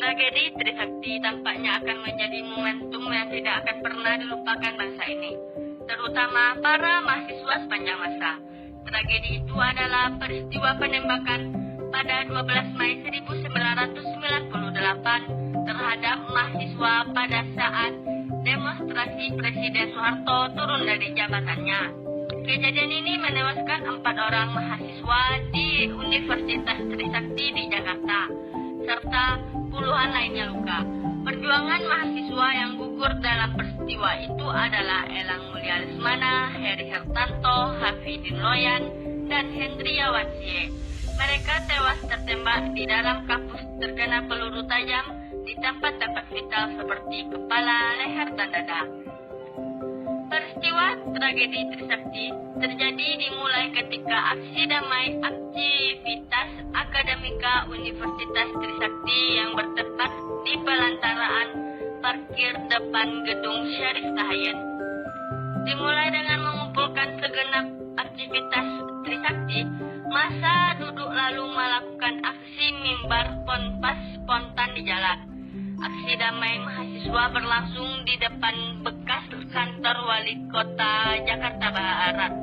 Tragedi Trisakti tampaknya akan menjadi momentum yang tidak akan pernah dilupakan bangsa ini, terutama para mahasiswa sepanjang masa. Tragedi itu adalah peristiwa penembakan pada 12 Mei 1998 terhadap mahasiswa pada saat demonstrasi Presiden Soeharto turun dari jabatannya. Kejadian ini menewaskan 4 orang mahasiswa di Universitas Trisakti di Jakarta, serta puluhan lainnya luka. Perjuangan mahasiswa yang gugur dalam peristiwa itu adalah Elang Mulia Lesmana, Heri Hertanto, Hafidin Loyan, dan Hendriawan Sie. Mereka tewas tertembak di dalam kampus terkena peluru tajam di tempat-tempat vital seperti kepala, leher, dan dada. Peristiwa tragedi Trisakti terjadi dimulai ketika aksi damai aktivitas akademika Universitas Trisakti yang bertempat di pelantaraan parkir depan gedung Syarif Tahayyan. Dimulai dengan mengumpulkan segenap aktivitas Trisakti, massa duduk lalu melakukan aksi mimbar ponpas spontan di jalan. Aksi damai mahasiswa berlangsung di depan bekas kantor wali kota Jakarta Barat.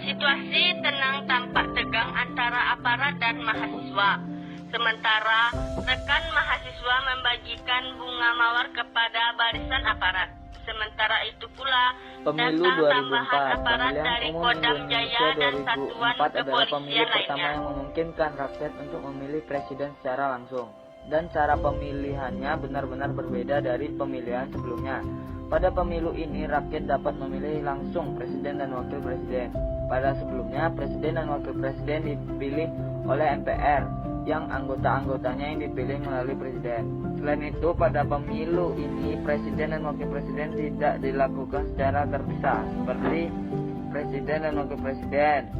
Situasi tenang tampak tegang antara aparat dan mahasiswa. Sementara rekan mahasiswa membagikan bunga mawar kepada barisan aparat. Sementara itu pula Pemilu data tambahan 2004, aparat pemilihan dari umum Kodam Indonesia Jaya dan 2004 satuan adalah pemilu kepolisian pertama lainnya. yang memungkinkan rakyat untuk memilih presiden secara langsung. Dan cara pemilihannya benar-benar berbeda dari pemilihan sebelumnya. Pada pemilu ini, rakyat dapat memilih langsung presiden dan wakil presiden. Pada sebelumnya, presiden dan wakil presiden dipilih oleh MPR, yang anggota-anggotanya yang dipilih melalui presiden. Selain itu, pada pemilu ini, presiden dan wakil presiden tidak dilakukan secara terpisah, seperti presiden dan wakil presiden,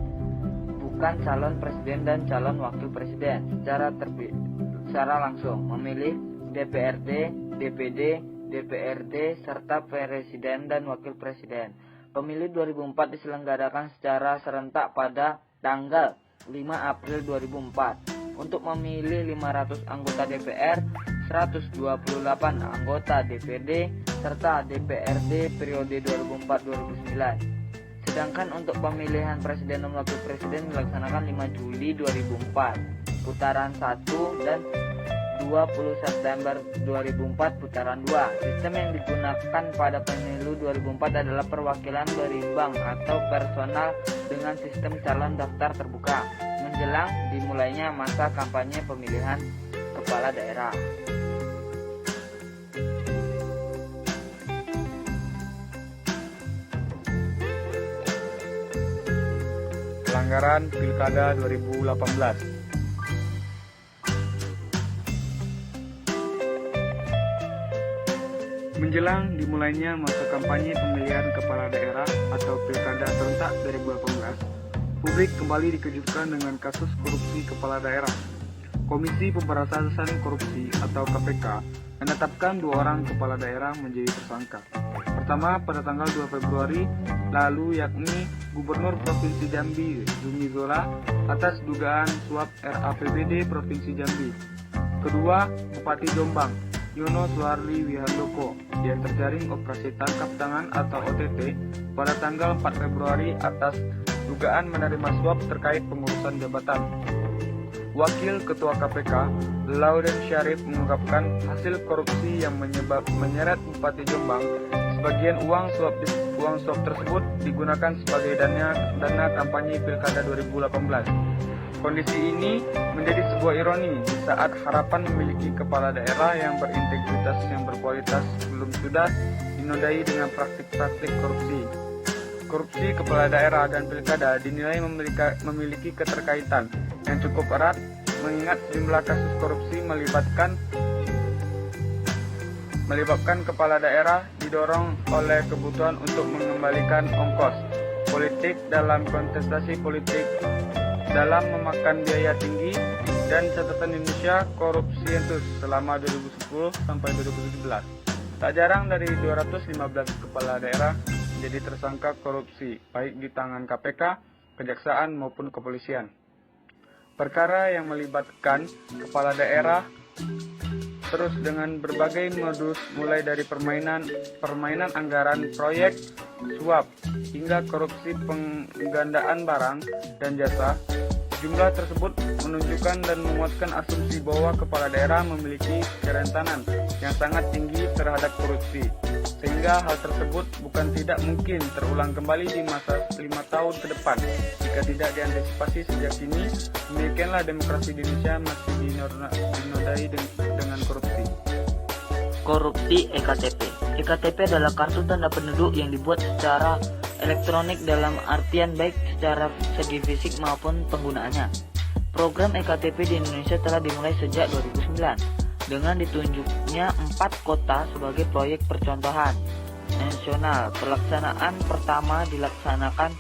bukan calon presiden dan calon wakil presiden, secara langsung memilih DPRD, DPD, DPRD, serta presiden dan wakil presiden. Pemilu 2004 diselenggarakan secara serentak pada tanggal 5 April 2004 untuk memilih 500 anggota DPR, 128 anggota DPD, serta DPRD periode 2004-2009. Sedangkan untuk pemilihan presiden dan wakil presiden dilaksanakan 5 Juli 2004 putaran 1 dan 20 September 2004 putaran 2. Sistem yang digunakan pada pemilu 2004 adalah perwakilan berimbang atau personal dengan sistem calon daftar terbuka menjelang dimulainya masa kampanye pemilihan kepala daerah. Pelanggaran Pilkada 2018. Menjelang dimulainya masa kampanye pemilihan kepala daerah atau Pilkada serentak 2018, publik kembali dikejutkan dengan kasus korupsi kepala daerah. Komisi Pemberantasan Korupsi atau KPK menetapkan 2 orang kepala daerah menjadi tersangka. Pertama, pada tanggal 2 Februari lalu, yakni Gubernur Provinsi Jambi Zumi Zola atas dugaan suap RAPBD Provinsi Jambi. Kedua, Bupati Jombang Yono Suharli Wihandoko yang terjaring operasi tangkap tangan atau OTT pada tanggal 4 Februari atas dugaan menerima suap terkait pengurusan jabatan. Wakil Ketua KPK, Lauren Syarif, mengungkapkan hasil korupsi yang menyeret Bupati Jombang. Sebagian uang suap tersebut digunakan sebagai dana kampanye Pilkada 2018. Kondisi ini menjadi sebuah ironi di saat harapan memiliki kepala daerah yang berintegritas yang berkualitas belum sudah dinodai dengan praktik-praktik korupsi. Korupsi kepala daerah dan pilkada dinilai memiliki keterkaitan yang cukup erat, mengingat sejumlah kasus korupsi melibatkan kepala daerah didorong oleh kebutuhan untuk mengembalikan ongkos politik dalam kontestasi politik, dalam memakan biaya tinggi, dan catatan Indonesia Korupsientus selama 2010 sampai 2017. Tak jarang dari 215 kepala daerah menjadi tersangka korupsi, baik di tangan KPK, kejaksaan maupun kepolisian. Perkara yang melibatkan kepala daerah terus dengan berbagai modus mulai dari permainan anggaran proyek, suap, hingga korupsi penggandaan barang dan jasa. Jumlah tersebut menunjukkan dan menguatkan asumsi bahwa kepala daerah memiliki kerentanan yang sangat tinggi terhadap korupsi, sehingga hal tersebut bukan tidak mungkin terulang kembali di masa 5 tahun ke depan. Jika tidak diantisipasi sejak dini, demikianlah demokrasi di Indonesia masih dinodai dengan korupsi. Korupsi EKTP. EKTP adalah kartu tanda penduduk yang dibuat secara elektronik dalam artian baik secara segi fisik maupun penggunaannya. Program EKTP di Indonesia telah dimulai sejak 2009 dengan ditunjuknya 4 kota sebagai proyek percontohan nasional. Pelaksanaan pertama dilaksanakan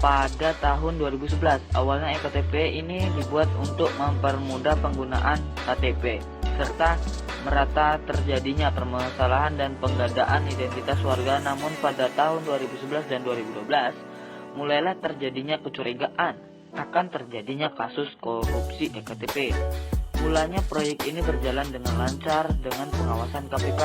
pada tahun 2011. Awalnya EKTP ini dibuat untuk mempermudah penggunaan KTP serta merata terjadinya permasalahan dan penggandaan identitas warga. Namun pada tahun 2011 dan 2012 mulailah terjadinya kecurigaan akan terjadinya kasus korupsi EKTP. Mulanya proyek ini berjalan dengan lancar dengan pengawasan KPK,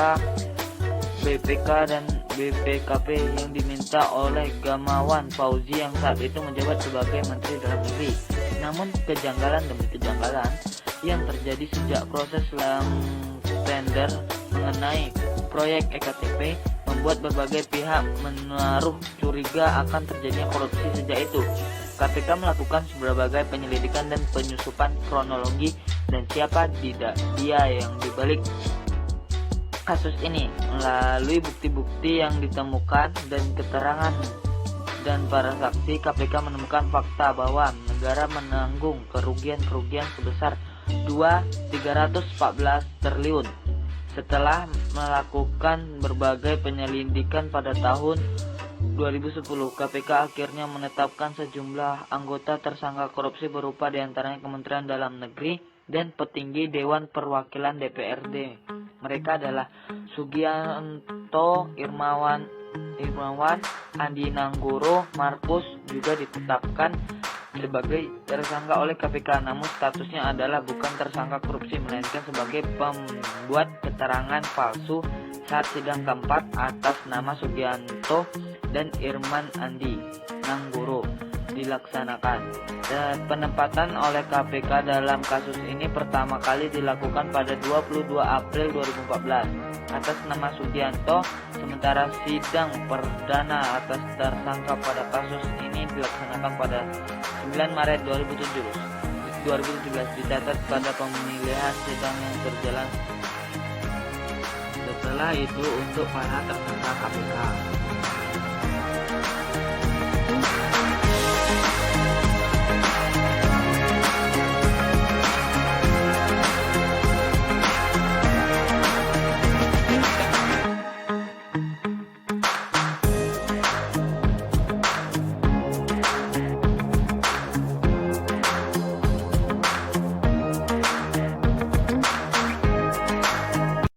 BPK dan BPKP yang diminta oleh Gamawan Fauzi yang saat itu menjabat sebagai Menteri Dalam Negeri. Namun kejanggalan demi kejanggalan yang terjadi sejak proses tender mengenai proyek EKTP membuat berbagai pihak menaruh curiga akan terjadinya korupsi. Sejak itu, KPK melakukan berbagai penyelidikan dan penyusupan kronologi dan siapa dia yang dibalik kasus ini. Melalui bukti-bukti yang ditemukan dan keterangan dan para saksi, KPK menemukan fakta bahwa negara menanggung kerugian sebesar 2.314 triliun. Setelah melakukan berbagai penyelidikan pada tahun 2010, KPK akhirnya menetapkan sejumlah anggota tersangka korupsi berupa diantaranya Kementerian Dalam Negeri dan petinggi Dewan Perwakilan DPRD. Mereka adalah Sugianto, Irmawan, Andi Nanggoro, Markus juga ditetapkan sebagai tersangka oleh KPK, namun statusnya adalah bukan tersangka korupsi melainkan sebagai pembuat keterangan palsu saat sidang keempat atas nama Sugianto dan Irman Andi Nanggoro dilaksanakan. Dan penempatan oleh KPK dalam kasus ini pertama kali dilakukan pada 22 April 2014 atas nama Sugianto, sementara sidang perdana atas tersangka pada kasus ini dilaksanakan pada 9 Maret 2017. Dicatat pada pemilihan sidang yang berjalan setelah itu untuk para tersangka KPK.